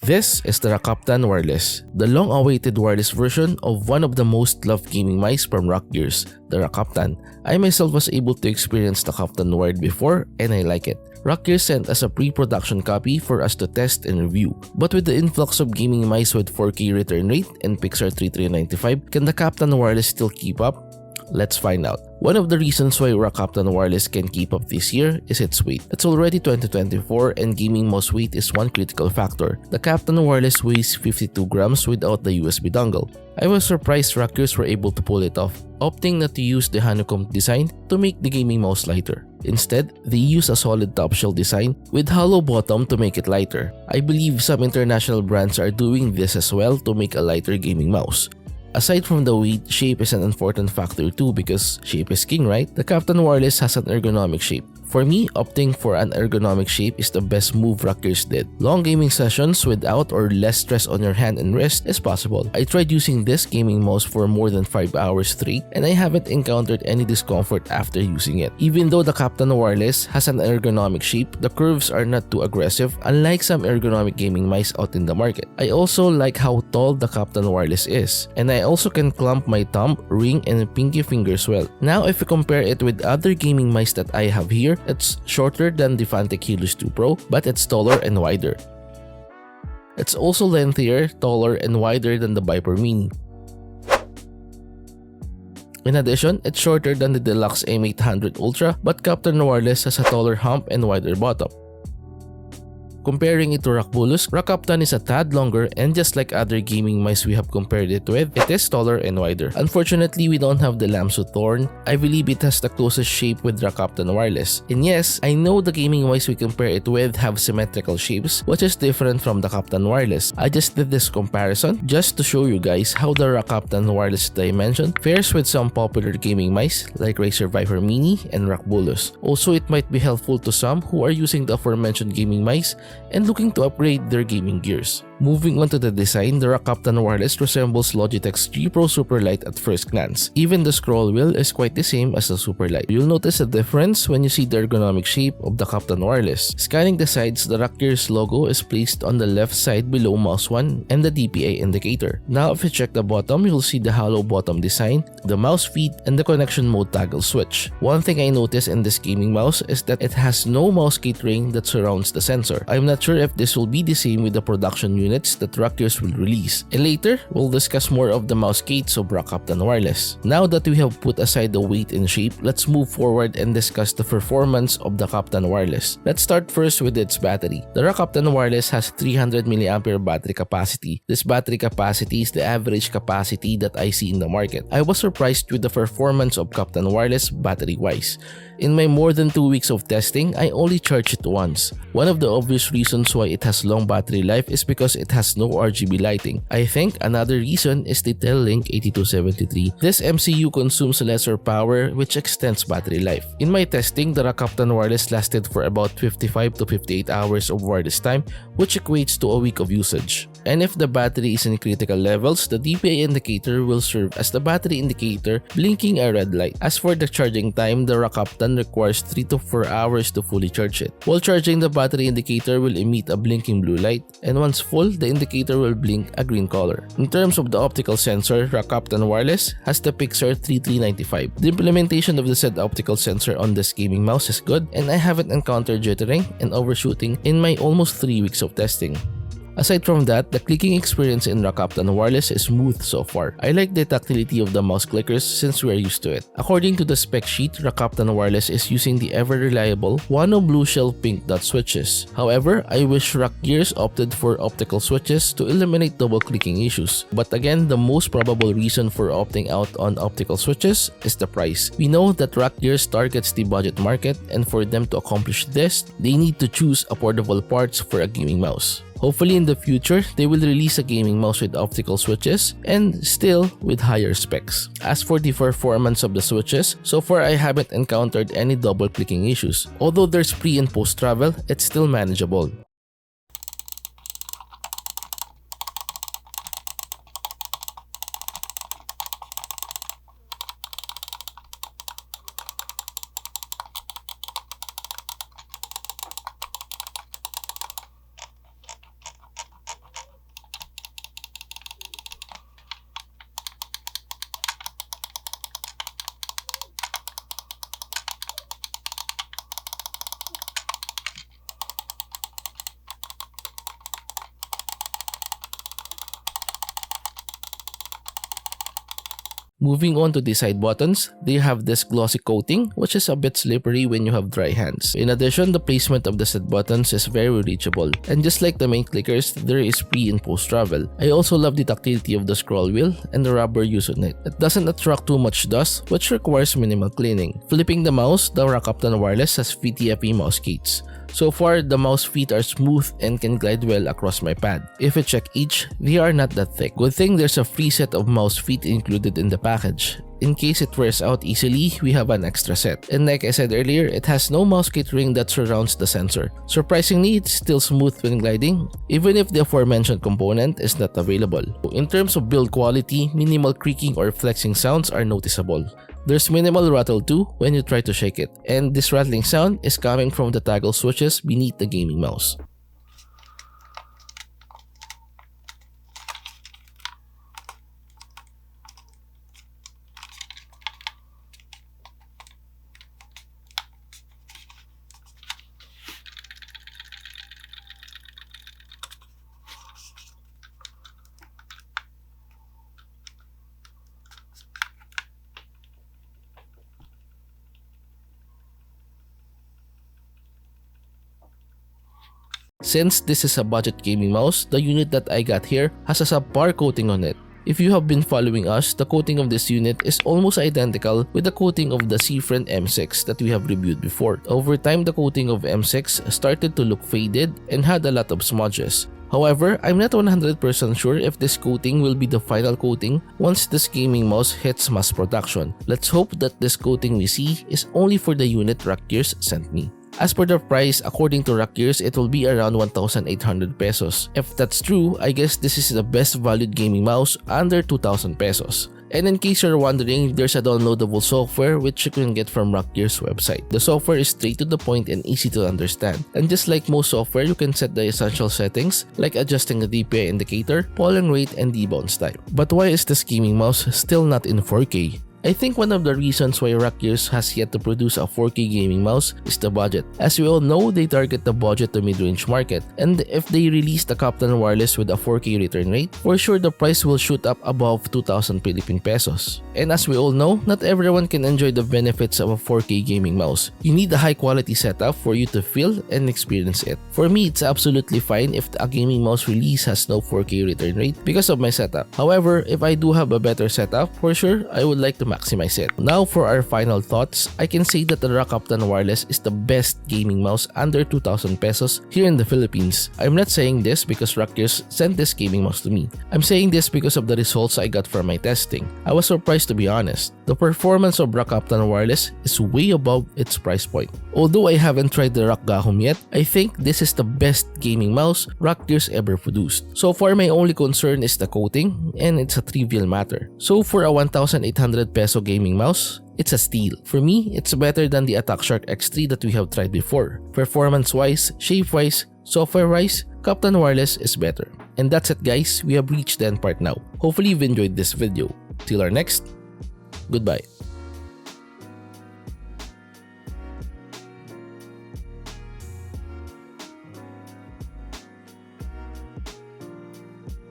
This is the Rakk Kaptan Wireless, the long-awaited wireless version of one of the most loved gaming mice from Rakk Gears, the Rakk Kaptan. I myself was able to experience the Kaptan Wired before and I like it. Rakk Gears sent us a pre-production copy for us to test and review. But with the influx of gaming mice with 4K return rate and Pixar 3395, can the Kaptan Wireless still keep up? Let's find out. One of the reasons why Rakk Kaptan Wireless can keep up this year is its weight. It's already 2024 and gaming mouse weight is one critical factor. The Kaptan Wireless weighs 52 grams without the USB dongle. I was surprised Rakk Gears were able to pull it off, opting not to use the honeycomb design to make the gaming mouse lighter. Instead, they use a solid top shell design with hollow bottom to make it lighter. I believe some international brands are doing this as well to make a lighter gaming mouse. Aside from the weight, shape is an important factor too because shape is king, right? The Kaptan Wireless has an ergonomic shape. For me, opting for an ergonomic shape is the best move Rakk Gears did. Long gaming sessions without or less stress on your hand and wrist is possible. I tried using this gaming mouse for more than 5 hours straight and I haven't encountered any discomfort after using it. Even though the Kaptan Wireless has an ergonomic shape, the curves are not too aggressive unlike some ergonomic gaming mice out in the market. I also like how tall the Kaptan Wireless is, and I also can clamp my thumb, ring, and pinky fingers well. Now if we compare it with other gaming mice that I have here, it's shorter than the Fantic Helios 2 Pro, but it's taller and wider. It's also lengthier, taller, and wider than the Viper Mini. In addition, it's shorter than the Deluxe M800 Ultra, but Kaptan Wireless has a taller hump and wider bottom. Comparing it to Rakk Kaptan is a tad longer, and just like other gaming mice we have compared it with, it is taller and wider. Unfortunately, we don't have the Lamsu Thorn. I believe it has the closest shape with Rakk Kaptan Wireless. And yes, I know the gaming mice we compare it with have symmetrical shapes, which is different from the Kaptan Wireless. I just did this comparison just to show you guys how the Rakk Kaptan Wireless that I mentioned fares with some popular gaming mice like Razer Viper Mini and Rakk. Also, it might be helpful to some who are using the aforementioned gaming mice and looking to upgrade their gaming gears. Moving on to the design, the Rakk Kaptan Wireless resembles Logitech's G Pro Superlight at first glance. Even the scroll wheel is quite the same as the Superlight. You'll notice a difference when you see the ergonomic shape of the Kaptan Wireless. Scanning the sides, the Rakk Gears logo is placed on the left side below mouse 1 and the DPI indicator. Now if you check the bottom, you'll see the hollow bottom design, the mouse feet, and the connection mode toggle switch. One thing I noticed in this gaming mouse is that it has no mouse gate ring that surrounds the sensor. I'm not sure if this will be the same with the production units that Rakk Gears will release. And later, we'll discuss more of the mouse gates of Rakk Kaptan Wireless. Now that we have put aside the weight and shape, let's move forward and discuss the performance of the Kaptan Wireless. Let's start first with its battery. The Rakk Kaptan Wireless has 300 mAh battery capacity. This battery capacity is the average capacity that I see in the market. I was surprised with the performance of Kaptan Wireless battery-wise. In my more than 2 weeks of testing, I only charged it once. One of the obvious reasons why it has long battery life is because it has no RGB lighting. I think another reason is the Tel-Link 8273. This MCU consumes lesser power which extends battery life. In my testing, the Rakk Kaptan Wireless lasted for about 55 to 58 hours of wireless time, which equates to a week of usage. And if the battery is in critical levels, the DPI indicator will serve as the battery indicator blinking a red light. As for the charging time, the Rakk Kaptan requires 3 to 4 hours to fully charge it. While charging, the battery indicator will emit a blinking blue light, and once full, the indicator will blink a green color. In terms of the optical sensor, Rakk Kaptan Wireless has the Pixar 3395. The implementation of the said optical sensor on this gaming mouse is good, and I haven't encountered jittering and overshooting in my almost 3 weeks of testing. Aside from that, the clicking experience in Rakk Kaptan Wireless is smooth so far. I like the tactility of the mouse clickers since we are used to it. According to the spec sheet, Rakk Kaptan Wireless is using the ever-reliable Wano Blue Shell Pink Dot switches. However, I wish Rakk Gears opted for optical switches to eliminate double clicking issues. But again, the most probable reason for opting out on optical switches is the price. We know that Rakk Gears targets the budget market, and for them to accomplish this, they need to choose affordable parts for a gaming mouse. Hopefully in the future, they will release a gaming mouse with optical switches and still with higher specs. As for the performance of the switches, so far I haven't encountered any double clicking issues. Although there's pre and post travel, it's still manageable. Moving on to the side buttons, they have this glossy coating which is a bit slippery when you have dry hands. In addition, the placement of the side buttons is very reachable, and just like the main clickers, there is pre and post travel. I also love the tactility of the scroll wheel and the rubber use on it. It doesn't attract too much dust, which requires minimal cleaning. Flipping the mouse, the Rakk Kaptan Wireless has VTFE mouse gates. So far, the mouse feet are smooth and can glide well across my pad. If I check each, they are not that thick. Good thing there's a free set of mouse feet included in the package. In case it wears out easily, we have an extra set. And like I said earlier, it has no mouse kit ring that surrounds the sensor. Surprisingly, it's still smooth when gliding, even if the aforementioned component is not available. In terms of build quality, minimal creaking or flexing sounds are noticeable. There's minimal rattle too when you try to shake it, and this rattling sound is coming from the toggle switches beneath the gaming mouse. Since this is a budget gaming mouse, the unit that I got here has a subpar coating on it. If you have been following us, the coating of this unit is almost identical with the coating of the Seafriend M6 that we have reviewed before. Over time, the coating of M6 started to look faded and had a lot of smudges. However, I'm not 100% sure if this coating will be the final coating once this gaming mouse hits mass production. Let's hope that this coating we see is only for the unit Rakk Gears sent me. As per the price, according to Rakk Gears, it will be around 1,800 pesos. If that's true, I guess this is the best valued gaming mouse under 2,000 pesos. And in case you're wondering, there's a downloadable software which you can get from Rakk Gears website. The software is straight to the point and easy to understand. And just like most software, you can set the essential settings like adjusting the DPI indicator, polling rate, and debounce time. But why is this gaming mouse still not in 4K? I think one of the reasons why Rakk Gears has yet to produce a 4K gaming mouse is the budget. As we all know, they target the budget to mid-range market, and if they release the Kaptan Wireless with a 4K return rate, for sure the price will shoot up above 2,000 Philippine pesos. And as we all know, not everyone can enjoy the benefits of a 4K gaming mouse. You need a high quality setup for you to feel and experience it. For me, it's absolutely fine if a gaming mouse release has no 4K return rate because of my setup. However, if I do have a better setup, for sure, I would like to maximize it. Now for our final thoughts, I can say that the Rakk Kaptan Wireless is the best gaming mouse under 2,000 pesos here in the Philippines. I'm not saying this because Rakk Gears sent this gaming mouse to me. I'm saying this because of the results I got from my testing. I was surprised, to be honest. The performance of Rakk Kaptan Wireless is way above its price point. Although I haven't tried the Rakk Gahom yet, I think this is the best gaming mouse Rakk Gears ever produced. So far, my only concern is the coating, and it's a trivial matter. So for a 1,800 peso gaming mouse, it's a steal. For me, it's better than the Attack Shark X3 that we have tried before. Performance-wise, shape-wise, software-wise, Kaptan Wireless is better. And that's it, guys. We have reached the end part now. Hopefully you've enjoyed this video. Till our next, goodbye.